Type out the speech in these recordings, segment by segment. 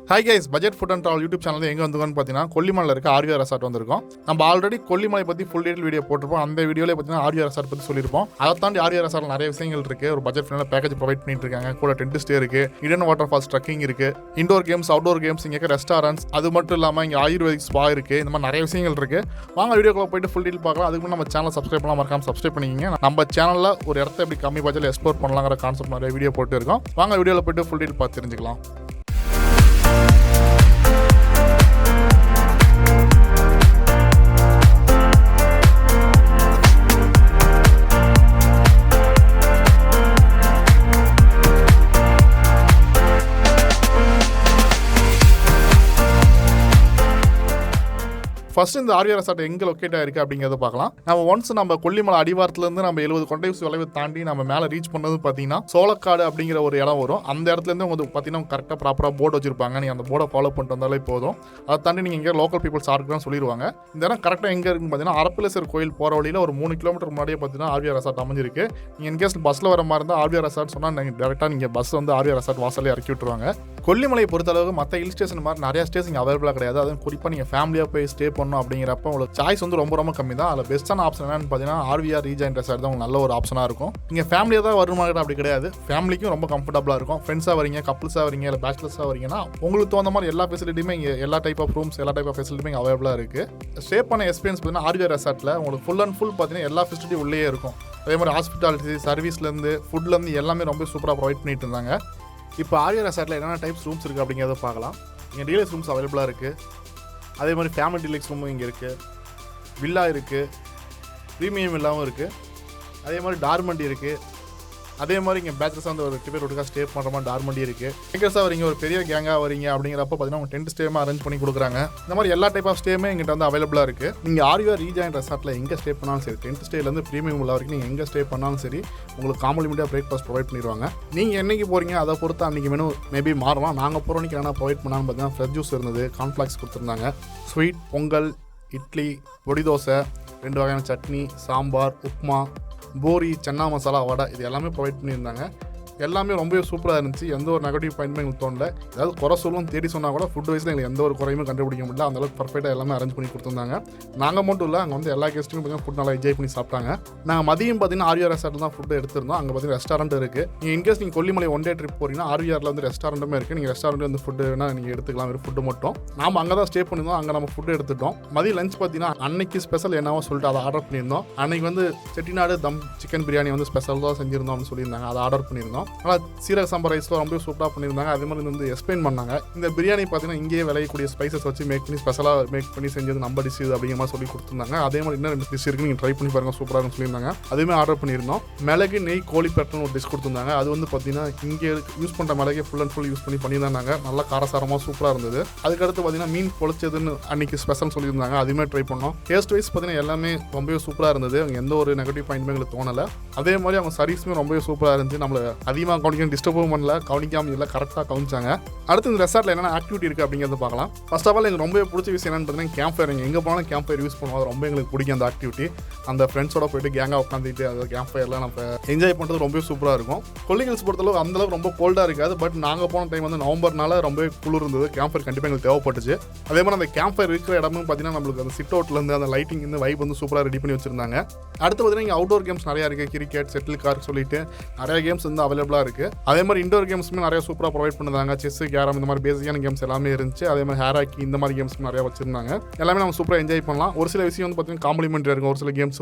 Hi guys, budget food and travel YouTube channel எங்கே வந்துருக்கோன்னு பார்த்தீங்கன்னா கொல்லிமலையில் இருக்க ஆரியர் ரெசார்ட் வந்திருக்கோம். நம்ம ஆல்ரெடி கொல்லிமலை பற்றி ஃபுல் டீட்டெயில் வீடியோ போட்டிருப்போம். அந்த வீடியோவில் பார்த்தீங்கன்னா ஆரியர் ரெசார்ட் பற்றி சொல்லியிருப்போம். அதை தாண்டி ஆரியர் ரெசார்ட்டில் நிறைய விஷயங்கள் இருக்குது. ஒரு பட்ஜெட் ஃப்ரெண்ட்ல பேக்கேஜ் ப்ரொவைட் பண்ணிட்டு இருக்காங்க. கூட டென்ட் ஸ்டே இருக்குது, இடன் வாட்டர் ஃபால்ஸ் ட்ரக்கிங் இருக்குது, இண்டோர் கேம்ஸ் அவுட்டோர் கேம்ஸ், இங்கே ரெஸ்டாரண்ட்ஸ், அது மட்டும் இல்லாமல் இங்கே ஆயுர்வேதிக் ஸ்பா இருக்குது. இந்த மாதிரி நிறைய விஷயங்கள் இருக்குது. வாங்க வீடியோக்குள்ள போயிட்டு ஃபுல் டீட்டெயில் பார்க்கலாம். அதுக்கு நம்ம சேனல் சப்ஸ்கிரைப் பண்ணலாம், மறக்காம சப்ஸ்கிரைப் பண்ணிக்கிங்க. நம்ம சேனலில் ஒரு இடத்த எப்படி கம்மி பட்ஜெட்டில் எக்ஸ்ப்ளோர் பண்ணலாங்கிற கான்செப்ட் நிறைய வீடியோ போட்டு இருக்கோம். வாங்க வீடியோவில் போயிட்டு ஃபுல் டீட்டெயில் பார்த்து தெரிஞ்சுக்கலாம். ஃபர்ஸ்ட் இந்த ஆரியர் ரெசார்ட் எங்கே லொக்கேட் ஆயிருக்கு அப்படிங்கிறத பார்க்கலாம். நம்ம கொல்லிமலை அடிவாரத்துலேருந்து நம்ம 70 கொண்டை வளைவு தாண்டி நம்ம மேலே ரீச் பண்ணது பார்த்தீங்கன்னா சோளக்காடு அப்படிங்கிற ஒரு இடம் வரும். அந்த இடத்துலேருந்து உங்களுக்கு பார்த்தீங்கன்னா கரெக்டாக ப்ராப்பராக போர்டு வச்சிருப்பாங்க. நீங்கள் அந்த போர்டை ஃபாலோ பண்ணிட்டு வந்தாலே போதும். அதை தாண்டி நீங்கள் எங்கே லோக்கல் பீப்புள்ஸ் ஆர்க்குன்னு சொல்லிடுவாங்க. இந்த இடம் கரெக்டாக எங்கே இருக்குன்னு பார்த்தீங்கன்னா அரப்பலேஸ்வர் கோயில் போகிற வழியில் ஒரு 3 கிலோமீட்டர் முன்னாடியே பார்த்தீங்கன்னா ஆரியர் ரெசார்ட் அமைஞ்சிருக்கு. நீங்கள் இன்கேஸ் பஸ்ஸில் வர மாதிரி இருந்தால் ஆரியர் ரெசார்ட் சொன்னால் நீங்கள் டேரெக்டாக நீங்கள் பஸ் வந்து ஆரியர் ரெசார்ட் வாசலே இறக்கி விட்டுருவாங்க. கொல்லிமலையை பொறுத்தளவுக்கு மற்ற ஹில் ஸ்டேஷன் மாதிரி நிறைய ஸ்டேஸ் இங்கே அவைலபிளாக கிடையாது. அதுவும் குறிப்பாக நீங்கள் ஃபேமிலியாக போய் ஸ்டே பண்ணணும் அப்படிங்கிறப்ப உங்களுக்கு சாய்ஸ் வந்து ரொம்ப கம்மி தான். அதில் பெஸ்ட்டான ஆப்ஷன் என்னன்னு பார்த்தீங்கன்னா ஆர்விஆர் ரீஜாயின் ரெசார்ட் தான் உங்களுக்கு நல்ல ஒரு ஆப்ஷனாக இருக்கும். நீங்கள் ஃபேமிலியாக தான் வருமானம் அப்படி கிடையாது. ஃபேமிலிக்கும் ரொம்ப கம்ஃபர்டபுளாக இருக்கும். ஃப்ரெண்ட்ஸாக வரீங்க, கப்புள்ஸாக வரீங்க, இல்லை பேச்சுலர்ஸாக வரீங்கன்னா உங்களுக்கு தகுந்த மாதிரி எல்லா ஃபெசிலிட்டியுமே இங்கே எல்லா டைப் ஆஃப் ரூம்ஸ் எல்லா டைப் ஆஃப் ஃபெசிலிட்டியுமே இங்கே அவைலபிளாக இருக்குது. ஸ்டே பண்ண எக்ஸ்பீரியன்ஸ் பார்த்தீங்கன்னா ஆர்விஆர் ரெசார்ட்டில் உங்களுக்கு ஃபுல் அண்ட் ஃபுல் பார்த்தீங்கன்னா எல்லா ஃபெசிலிட்டியும் உள்ளே இருக்கும். அதே மாதிரி ஹாஸ்பிட்டாலிட்டி சர்வீஸ்லேருந்து ஃபுட்லேருந்து எல்லாமே ரொம்ப சூப்பராக ப்ரொவைட் பண்ணிட்டு இருந்தாங்க. இப்போ ஆரியர் ரெசார்ட்டில் என்னென்ன டைப்ஸ் ரூம்ஸ் இருக்குது அப்படிங்கிறத பார்க்கலாம். இங்கே டீலக்ஸ் ரூம்ஸ் அவைலபிளாக இருக்குது. அதே மாதிரி ஃபேமிலி டீலக்ஸ் ரூமும் இங்கே இருக்குது. வில்லா இருக்குது, ப்ரீமியம் வில்லாவும் இருக்குது. அதே மாதிரி டார்மண்டி இருக்குது. அதே மாதிரி இங்கே பேச்சஸாக வந்து ஒரு டிபேட் ஒட்டுக்காக ஸ்டே பண்ணுற மாதிரி டார்மண்டி இருக்குது. கேங்கர்ஸாக வரீங்க, ஒரு பெரிய கேங்காக வரீங்க அப்படிங்கிறப்ப பார்த்தீங்கன்னா உங்கள் டென்ட் ஸ்டேமாக அரேஞ்ச் பண்ணி கொடுக்குறாங்க. இந்த மாதிரி எல்லா டைப் ஆஃப் ஸ்டேமே எங்கிட்ட வந்து அவைலபிளாக இருக்குது. நீங்கள் ஆர்விஆர் ரீஜாயின் ரெசார்ட்டில் எங்கே ஸ்டே பண்ணாலும் சரி, டென்ட் ஸ்டேலேருந்து ப்ரீமியம் உள்ள வரைக்கும் நீங்கள் எங்கே ஸ்டே பண்ணாலும் சரி உங்களுக்கு காம்ப்ளிமெண்ட்டாக பிரேக்ஃபாஸ்ட் ப்ரொவைட் பண்ணிடுவாங்க. நீங்கள் என்னைக்கு போகிறீங்க அதை பொறுத்து அன்றைக்கி மெனு மேபி மாறலாம். நாங்கள் போகிற அன்றைக்கி என்ன ப்ரொவைட் பண்ணாலும் பார்த்தீங்கன்னா ஃப்ரெஷ் ஜூஸ் இருந்தது, கார்ன்ஃப்ளாக்ஸ் கொடுத்துருந்தாங்க, ஸ்வீட், பொங்கல், இட்லி, பொடி தோசை, 2 வகையான சட்னி, சாம்பார், உப்மா, பூரி, சன்னா மசாலா, வடை, இது எல்லாமே ப்ரொவைட் பண்ணியிருந்தாங்க. எல்லாமே ரொம்பவே சூப்பராக இருந்துச்சு. எந்த ஒரு நெகட்டிவ் பாயிண்ட்மே எங்களுக்கு தோணல. ஏதாவது குறை சொல்லவும் தேடி சொன்னால் கூட ஃபுட் வைஸில் எங்களுக்கு எந்த ஒரு குறையுமே கண்டுபிடிக்க முடியல. அந்தளவுக்கு பர்ஃபெக்டாக எல்லாமே அரேஞ்ச் பண்ணி கொடுத்துருந்தாங்க. நாங்கள் மட்டும் இல்லை, அங்கே வந்து எல்லா கெஸ்ட்டுமே பார்த்தீங்கன்னா ஃபுட் நல்லா என்ஜாய் பண்ணி சாப்பிட்டாங்க. நாங்கள் மதியம் பார்த்தீங்கன்னா ஆர்விஆர் ரெசார்ட்டில் தான் ஃபுட்டு எடுத்திருந்தோம். அங்கே பார்த்தீங்கன்னா ரெஸ்டாரண்ட் இருக்குது. நீங்கள் இன்கேஸ் நீங்கள் கொல்லிமலை ஒன் டே ட்ரிப் போகிறீங்கன்னா ஆர்விஆரில் வந்து ரெஸ்டாரண்ட்டுமே இருக்குது. நீங்கள் ரெஸ்டாரண்ட் வந்து ஃபுட்டு வேணால் நீங்கள் எடுத்துக்கலாம். வெறும் ஃபுட்டு மட்டும் நாம் அங்கே தான் ஸ்டே பண்ணியிருந்தோம். அங்கே நம்ம ஃபுட்டு எடுத்துட்டோம். மதியம் லஞ்ச் பார்த்தீங்கன்னா அன்னைக்கு ஸ்பெஷல் என்னவோ சொல்லிட்டு அதை ஆர்டர் பண்ணியிருந்தோம். அன்னைக்கு வந்து செட்டிநாடு தம் சிக்கன் பிரியாணி வந்து ஸ்பெஷல் தான் செஞ்சுருந்தோம் அப்படின்னு சொல்லியிருந்தாங்க. அதை ஆர்டர் பண்ணியிருந்தோம். ஆனால் சீரக சாம்பார் ரைஸ்லாம் ரொம்ப சூப்பராக பண்ணியிருந்தாங்க. அதே மாதிரி வந்து எக்ஸ்பிளைன் பண்ணாங்க. இந்த பிரியாணி பார்த்தீங்கன்னா இங்கேயே விளையக்கூடிய ஸ்பைசஸ் வச்சு மேக் பண்ணி ஸ்பெஷலாக மேக் பண்ணி செஞ்சது நம்ம டிஷ் இது அப்படிங்கிற மாதிரி சொல்லி கொடுத்துருந்தாங்க. அதே மாதிரி இன்னும் 2 டிஷ் இருக்குது, நீங்கள் ட்ரை பண்ணி பாருங்கள், சூப்பராக இருக்குன்னு சொல்லியிருந்தாங்க. அதுவுமே ஆர்டர் பண்ணியிருந்தோம். மிளகு நெய் கோழி பெட்டர்னு ஒரு டிஷ் கொடுத்துருந்தாங்க. அது வந்து பார்த்தீங்கன்னா இங்கே யூஸ் பண்ணுற மிளகே ஃபுல் அண்ட் ஃபுல் யூஸ் பண்ணியிருந்தாங்க. நல்லா காரசாரமாக சூப்பராக இருந்தது. அதுக்கடுத்து பார்த்தீங்கன்னா மீன் பொழிச்சதுன்னு அன்றைக்கி ஸ்பெஷல் சொல்லியிருந்தாங்க. அதுவுமே ட்ரை பண்ணோம். டேஸ்ட் வைஸ் பார்த்தீங்கன்னா எல்லாமே ரொம்பவே சூப்பராக இருந்தது. அங்கே எந்த ஒரு நெகட்டிவ் பாயிண்ட்டுமே எங்களுக்கு தோணலை. அதே மாதிரி அவங்க சர்வீஸுமே ரொம்பவே சூப்பராக இருந்துச்சு. நம்மளை அதிகமாக கவனிக்க டிஸ்டர்பும் பண்ணல, கவனிக்காமல் இல்லை, கரெக்டாக கவனிச்சாங்க. அடுத்து இந்த ரெசார்ட்டில் என்னென்ன ஆக்டிவிட்டி இருக்குது அப்படிங்கிறத பார்க்கலாம். ஃபர்ஸ்ட் ஆஃப் ஆல் எனக்கு ரொம்ப பிடிச்ச விஷயம் என்னன்னு பார்த்தீங்கன்னா கேம்ப் ஃபயர். எங்கே போனாலும் கேம்ப் ஃபயர் யூஸ் பண்ணுவோம். அது ரொம்ப எங்களுக்கு பிடிக்கும் அந்த ஆக்டிவிட்டி. அந்த ஃப்ரெண்ட்ஸோட போயிட்டு கேங்காக உட்காந்துட்டு அந்த கேம்ப் ஃபயர்லாம் நம்ம என்ஜாய் பண்ணுறது ரொம்ப சூப்பராக இருக்கும். கொல்லிஹில்ஸ் பொறுத்தளவு அந்தளவுக்கு ரொம்ப கோல்டாக இருக்காது. பட் நாங்கள் போன டைம் வந்து நவம்பர்னால ரொம்ப குளிர் இருந்தது. கேம்ப் ஃபயர் கண்டிப்பாக எங்களுக்கு தேவைப்பட்டுச்சு. அதே மாதிரி அந்த கேம்ப் ஃபயர் இருக்கிற இடமும் பார்த்தீங்கன்னா நம்மளுக்கு அந்த சிட் அவுட்லேருந்து அந்த லைட்டிங் இந்த வைப் வந்து சூப்பராக ரெடி பண்ணி வச்சிருந்தாங்க. அடுத்து பார்த்தீங்கன்னா இங்கே அவுட்டோர் கேம்ஸ் நிறையா இருக்குது. கிரிக்கெட், செட்டில் கார்க் சொல்லிட்டு நிறைய கேம்ஸ் வந்து அவைலபிளாக இருக்குது. அதே மாதிரி இண்டோர் கேம்ஸுமே நிறைய சூப்பராக ப்ரொவைட் பண்ணுறாங்க. செஸ், கேரம், இந்த மாதிரி பேசிக்கான கேம்ஸ் எல்லாமே இருந்துச்சு. அதே மாதிரி ஹேராக்கி இந்த மாதிரி கேம்ஸ் நிறையா வச்சிருந்தாங்க. எல்லாமே நம்ம சூப்பராக என்ஜாய் பண்ணலாம். ஒரு சில விஷயம் வந்து பார்த்தீங்கன்னா காம்ப்ளிமெண்ட்ரி இருக்கும். ஒரு சில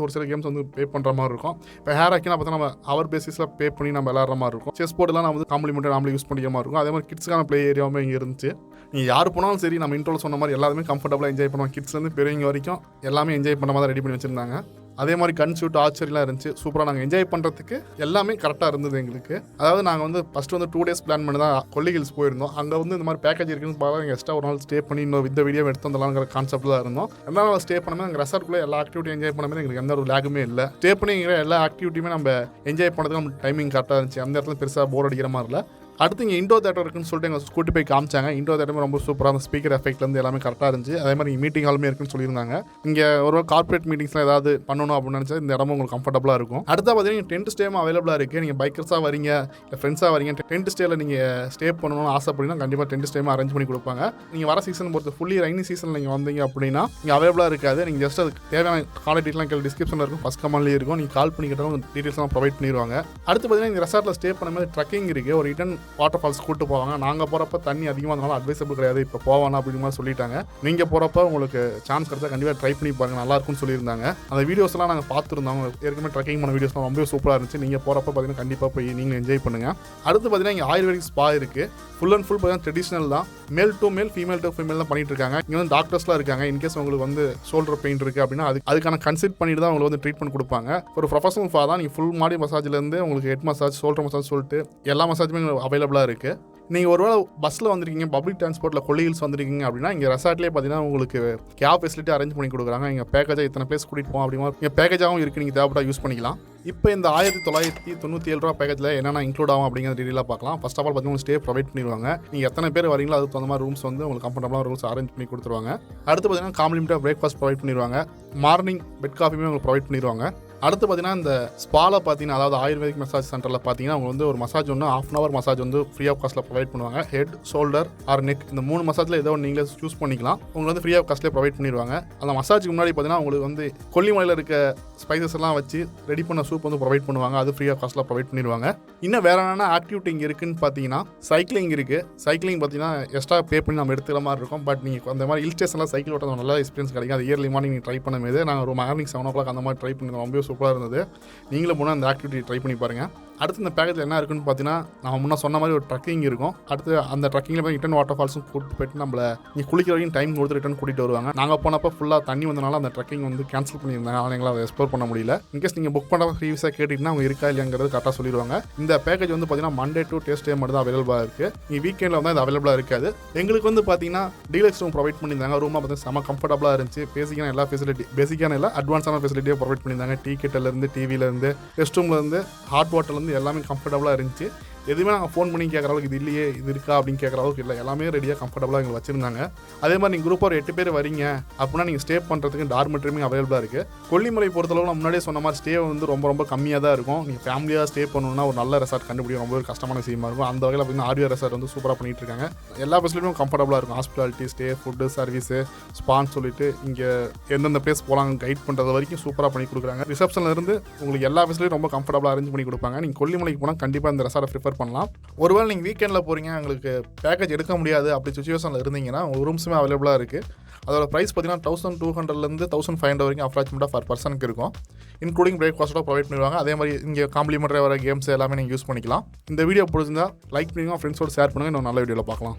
கேம்ஸ் வந்து பே பண்ணுற மாதிரி இருக்கும். இப்போ ஹேராக்கினா பார்த்தீங்கன்னா நம்ம அவர் பேசிஸில் பே பண்ணி நம்ம விளாட்ற மாதிரி இருக்கும். செஸ் போர்டெலாம் நம்ம வந்து காம்ப்ளிமெண்ட்ரி நம்மளே யூஸ் பண்ணிக்கிற மாதிரி இருக்கும். அதே மாதிரி கிட்ஸ்க்கான ப்ளே ஏரியாவுமே இங்கே இருந்துச்சு. நீங்கள் யார் போனாலும் சரி, நம்ம இன்ட்ரோல் சொன்ன மாதிரி எல்லாருமே கம்ஃபர்டபுளாக என்ஜாய் பண்ணுவோம். கிட்ஸ்லேருந்து பெரியவங்க வரைக்கும் எல்லாமே என்ஜாய் பண்ண மாதிரி ரெடி பண்ணி வச்சுருந்தாங்க. அதே மாதிரி கன் ஷூட், ஆர்ச்சரிலாம் இருந்துச்சு. சூப்பராக நாங்கள் என்ஜாய் பண்ணுறதுக்கு எல்லாமே கரெக்டாக இருந்தது எங்களுக்கு. அதாவது நாங்கள் வந்து ஃபஸ்ட்டு வந்து 2 days பிளான் பண்ணி தான் கொல்லிஹில்ஸ் போயிருந்தோம். அங்கே வந்து இந்த மாதிரி பேக்கேஜ் இருக்குன்னு பார்த்தா எங்கள் எக்ஸ்ட்ரா ஒரு நாள் ஸ்டே பண்ணி இன்னும் இந்த வீடியோ எடுத்து வந்தலாங்கிற கான்செப்ட் தான் இருந்தோம். ரெண்டாவது நாள் ஸ்டே பண்ணாமல் எங்கள் ரெசார்ட்டுக்குள்ளே எல்லா ஆக்டிவிட்டி என்ஜாய் பண்ண மாதிரி எங்களுக்கு எந்த ஒரு லேகுமே இல்லை. ஸ்டே பண்ணிங்கிற எல்லா ஆக்டிவிட்டியுமே நம்ம என்ஜாய் பண்ணுறதுக்கு நம்ம டைமிங் கரெக்டாக இருந்துச்சு. அந்த இடத்துல பெருசாக போர் அடிக்கிற மாதிரி இல்லை. அடுத்து இங்கே இண்டோ தேட்டர் இருக்குன்னு சொல்லிட்டு எங்கள் கூட்டி போய் காமிச்சாங்க. இண்டோ தேட்டரும் ரொம்ப சூப்பராக அந்த ஸ்பீக்கர் எஃபெக்ட்லேருந்து எல்லாமே கரெக்டாக இருந்துச்சு. அதே மாதிரி மீட்டிங் ஹாலுமே இருக்குன்னு சொல்லியிருந்தாங்க. இங்கே ஒரு கார்பரேட் மீட்டிங்ஸ்லாம் ஏதாவது பண்ணணும் அப்படின்னு நினச்சா இந்த இடமும் உங்களுக்கு கம்ஃபர்டபுளாக இருக்கும். அடுத்த பார்த்தீங்கன்னா டென்ட் ஸ்டேவும் அவைலபிளாக இருக்குது. நீங்கள் பைக்கர்ஸாக வரீங்க இல்லை ஃப்ரெண்ட்ஸாக வரீங்க, டென்ட் ஸ்டேயில் நீங்கள் ஸ்டே பண்ணணும்னு ஆசைப்படினா கண்டிப்பாக டென்ட் ஸ்டேவும் அரேஞ்ச் பண்ணி கொடுப்பாங்க. நீங்கள் வர சீசன் பொறுத்து ஃபுல்லி ரைனி சீசனில் நீங்கள் வந்தீங்க அப்படின்னா இங்கே அவைலபிளாக இருக்காது. நீங்கள் ஜஸ்ட் அதுக்கு தேவையான கான்டாக்ட் டீட்டெயிலாம் கேள்வி டிஸ்கிரிப்ஷனில் இருக்கும், ஃபஸ்ட் கமெண்ட்லேயே இருக்கும். நீங்கள் கால் பண்ணி கேட்டாலும் டீட்டெயில்ஸ்லாம் ப்ரொவைட் பண்ணிடுவாங்க. அடுத்து பார்த்தீங்கன்னா இந்த ரெசார்ட்டில் ஸ்டே பண்ண மாதிரி ட்ரக்கிங் இருக்குது. ஒரு ரிட்டன் வாட்டர் ஃபால்ஸ் கூட்டு போவாங்க. நாங்கள் போகிறப்ப தண்ணி அதிகமாக இருந்தாலும் அட்வைசபிள் கிடையாது, இப்போ போவானா அப்படிங்கிற மாதிரி சொல்லிட்டாங்க. நீங்கள் போகிறப்ப உங்களுக்கு சான்ஸ் கிடைச்சா கண்டிப்பாக ட்ரை பண்ணி பாருங்க, நல்லா இருக்கும்னு சொல்லியிருந்தாங்க. அந்த வீடியோஸ்லாம் நாங்கள் பார்த்துருந்தோம். ஏற்கனவே ட்ரக்கிங் பண்ண வீடியோஸ்லாம் ரொம்ப சூப்பராக இருந்துச்சு. நீங்கள் போகிறப்ப பார்த்தீங்கன்னா கண்டிப்பாக போய் நீங்கள் என்ஜாய் பண்ணுங்கள். அடுத்து பார்த்தீங்கன்னா இங்கே ஆயுர்வேதிக் ஸ்பா இருக்குது. ஃபுல் அண்ட் ஃபுல் பார்த்தீங்கன்னா ட்ரெடிஷனல் தான். மேல் டு மேல், ஃபீமேல் டு ஃபீமேல் தான் பண்ணிட்டு இருக்காங்க. இங்கே வந்து டாக்டர்ஸ்லாம் இருக்காங்க. இன்கேஸ் உங்களுக்கு வந்து ஷோல்டர் பெயின் இருக்குது அப்படின்னா அதுக்கான கன்சல்ட் பண்ணிட்டு தான் உங்களுக்கு வந்து ட்ரீட்மெண்ட் கொடுப்பாங்க. ஒரு ப்ரொஃபஷனல் ஸ்பா தான். நீங்கள் ஃபுல் பாடி மசாஜ்லேருந்து உங்களுக்கு ஹெட் மசாஜ், ஷோல்டர் மசாஜ் சொல்லிட்டு எல்லா மசாஜுமே அவைலபிளாக இருக்குது. நீங்கள் ஒருவேளை பஸ்ஸில் வந்துருக்கீங்க, பப்ளிக் டிரான்ஸ்போர்ட்டில் கொல்லிஹில்ஸ் வந்துருக்கீங்க அப்படின்னா இங்கே ரெசார்ட்லேயே பார்த்தீங்கன்னா உங்களுக்கு கேப் ஃபெசிலிட்டி அரேஞ்ச் பண்ணி கொடுக்குறாங்க. இங்கே பேக்கேஜாக இத்தனை பிளேஸ் கூட்டிகிட்டு போவோம் அப்படிமா இங்கே பேக்கேஜாகவும் இருக்குது. நீங்கள் தேவைப்பட்டா யூஸ் பண்ணிக்கலாம். இப்போ இந்த 1997 ரூபா பேக்கேஜில் என்னென்ன இன்க்ளூட் ஆகும் அப்படிங்கிற டீட்டெயிலாக பார்க்கலாம். ஃபர்ஸ்ட் ஆஃப் ஆல் பார்த்தீங்கன்னா ஸ்டே ப்ரொவைட் பண்ணிடுவாங்க. நீங்கள் எத்தனை பேர் வரீங்களோ அதுக்கு தகுந்த மாதிரி ரூம்ஸ் வந்து உங்களுக்கு கம்ஃபர்டபுளாக ரூம்ஸ் அரேஞ்ச் பண்ணி கொடுத்துருவாங்க. அடுத்து பார்த்தீங்கன்னா காம்ப்ளிமெண்ட்டாக பிரேக்ஃபாஸ்ட் ப்ரொவைட் பண்ணிடுவாங்க. மார்னிங் பெட் காஃபியுமே உங்களுக்கு ப்ரொவைட் பண்ணிடுவாங்க. அடுத்து பார்த்தீங்கன்னா இந்த ஸ்பாவில் பார்த்தீங்கன்னா அதாவது ஆயுர்வேதிக் மசாஜ் சென்டரில் பார்த்தீங்கன்னா அவங்க வந்து ஒரு மசாஜ் ஒன்று ½ hour மசாஜ் வந்து ஃப்ரீ ஆஃப் காஸ்ட்டில் ப்ரொவைட் பண்ணுவாங்க. ஹெட், ஷோல்டர் ஆர் நெக் இந்த 3 மசாஜில் ஏதோ நீங்களே சூஸ் பண்ணிக்கலாம். உங்களுக்கு வந்து ஃப்ரீ ஆஃப் காஸ்ட்லேயே ப்ரொவைட் பண்ணிடுவாங்க. அந்த மசாஜுக்கு முன்னாடி பார்த்தீங்கன்னா உங்களுக்கு வந்து கொல்லிமலையில் இருக்க ஸ்பைசஸ் எல்லாம் வச்சு ரெடி பண்ண சூப் வந்து ப்ரொவைட் பண்ணுவாங்க. அது ஃப்ரீ ஆஃப் காஸ்ட்டில் ப்ரொவைட் பண்ணிடுவாங்க. இன்னும் வேற என்னென்ன ஆக்டிவிட்டி இங்கே இருக்குன்னு பார்த்தீங்கன்னா சைக்கிளிங் இருக்குது. சைக்கிளிங் பார்த்தீங்கன்னா எக்ஸ்ட்ரா பே பண்ணி நம்ம எடுத்துக்கிற மாதிரி இருக்கும். பட் நீங்கள் அந்த மாதிரி ஹில் ஸ்டேஷனில் சைக்கிள் ஓட்ட நல்ல எக்ஸ்பீரியன்ஸ் கிடைக்கும். அது இயர்லி மார்னிங் நீங்கள் ட்ரை பண்ணும்போது நாங்கள் ஒரு மார்னிங் 7 o'clock அந்த மாதிரி ட்ரை பண்ணி ரொம்ப சூப்பராக இருந்தது. நீங்களும் போனால் அந்த ஆக்டிவிட்டி ட்ரை பண்ணி பாருங்கள். அடுத்து இந்த பேக்கேஜில் என்ன இருக்குன்னு பார்த்தீங்கன்னா நம்ம முன்னே சொன்ன மாதிரி ஒரு ட்ரக்கிங் இருக்கும். அடுத்து அந்த ட்ரக்கிங்கில் போய் ரிட்டன் வாட்டர் ஃபால்ஸும் கூப்பிட்டு போயிட்டு நம்மளை நீங்கள் குளிக்கிற வரைக்கும் டைம் கொடுத்து ரிட்டன் கூட்டிகிட்டு வருவாங்க. நாங்கள் போனப்போ ஃபுல்லாக தண்ணி வந்தனால அந்த ட்ரக்கிங் வந்து கேன்சல் பண்ணியிருந்தாங்க. அதனால் எங்களால் அதை எக்ஸ்ப்ளோர் பண்ண முடியல. இன்கேஸ் நீங்கள் புக் பண்ண ப்ரீவியஸாக கேட்டிங்கன்னா அவங்க இருக்கா இல்லையாங்கிறது கரெக்டாக சொல்லிடுவாங்க. இந்த பேக்கேஜ் வந்து பார்த்தீங்கன்னா மண்டே டு டே மட்டும் தான் அவைலபிளாக இருக்குது. நீங்கள் வீக்கெண்டில் வந்து அது அவைலபிளாக இருக்காது. எங்களுக்கு வந்து பார்த்தீங்கன்னா டீலக்ஸ் ரூம் ப்ரொவைட் பண்ணியிருந்தாங்க. ரூமாக பார்த்தீங்கன்னா செம்ம கம்ஃபர்டபுளாக இருந்துச்சு. பேசிக்கான எல்லா ஃபெசிலிட்டி, பேசிக்கான இல்லை அட்வான்ஸான ஃபெசிலிட்டியாக ப்ரொவைட் பண்ணியிருந்தாங்க. டீ கிட்டலேருந்து, டிவிலேருந்து, ரெஸ்ட் ரூம்லேருந்து, ஹாட் வாட்டர்லேருந்து எல்லாமே கம்ஃபர்டபுளாக இருந்துச்சு. எதுவுமே நாங்கள் ஃபோன் பண்ணி கேட்குற அளவுக்கு இது இல்லையே, இது இருக்கா அப்படின்னு கேட்குற அளவுக்கு இல்லை. எல்லாமே ரெடியாக கம்ஃபர்டபுளாக எங்களுக்கு வச்சிருந்தாங்க. அதே மாதிரி நீங்கள் குரூப்பாக ஒரு 8 பேர் வரீங்க அப்படின்னா நீங்கள் ஸ்டே பண்ணுறதுக்கு டார்மெட்ரியுமே அவைலபிளாக இருக்குது. கொல்லிமலை பொறுத்தளவு நான் முன்னாடியே சொன்ன மாதிரி ஸ்டே வந்து ரொம்ப ரொம்ப கம்மியாக தான் இருக்கும். நீங்கள் ஃபேமிலியாக ஸ்டே பண்ணணும்னா ஒரு நல்ல ரெசார்ட் கண்டுபிடிக்க ரொம்ப ஒரு கஷ்டமான விஷயமா இருக்கும். அந்த வகையில் பார்த்தீங்கன்னா ஆரியர் ரெசார்ட் வந்து சூப்பராக பண்ணிட்டு இருக்காங்க. எல்லா ஃபெசிலிட்டியும் கம்ஃபர்டபுளாக இருக்கும். ஹாஸ்பிட்டாலிட்டி, ஸ்டே, ஃபுட்டு, சர்வீஸு, ஸ்பான்னு சொல்லிட்டு இங்கே எந்தெந்த பிளேஸ் போகலாம் கைட் பண்ணுறது வரைக்கும் சூப்பராக பண்ணி கொடுக்குறாங்க. ரிசப்ஷனில் இருந்து உங்களுக்கு எல்லா ஃபெசிலிட்டியும் ரொம்ப கம்ஃபர்டபுளாக அரேஞ்ச் பண்ணி கொடுப்பாங்க. நீங்கள் கொல்லிமலைக்கு போனால் கண்டிப்பாக இந்த ரெசார்ட்டை ப்ரிஃபர் பண்ணலாம். ஒருவேளை நீங்கள் வீக்கெண்டில் போகிறீங்க, உங்களுக்கு பேக்கேஜ் எடுக்க முடியாது அப்படி சுச்சுவேஷனில் இருந்தீங்கன்னா உங்கள் ரூம்ஸுமே அவைலபிளாக இருக்குது. அதோட ப்ரைஸ் பார்த்தீங்கன்னா 1200 1500 வரைக்கும் அப்ராக்சிமேட்டாக பர் பர்சனுக்கு இருக்கும். இன்க்ளூடிங் பிரேக்ஃபாஸ்ட்டோட ப்ரொவைட் பண்ணுவாங்க. அதே மாதிரி இங்கே காம்ப்ளிமெண்ட்ரி வர கேம்ஸ் எல்லாமே நீங்கள் யூஸ் பண்ணிக்கலாம். இந்த வீடியோ பிடிச்சிருந்தா லைக் பண்ணுங்கள், ஃப்ரெண்ட்ஸோடு ஷேர் பண்ணுங்கள். இன்னும் நல்ல வீடியோவில் பார்க்கலாம்.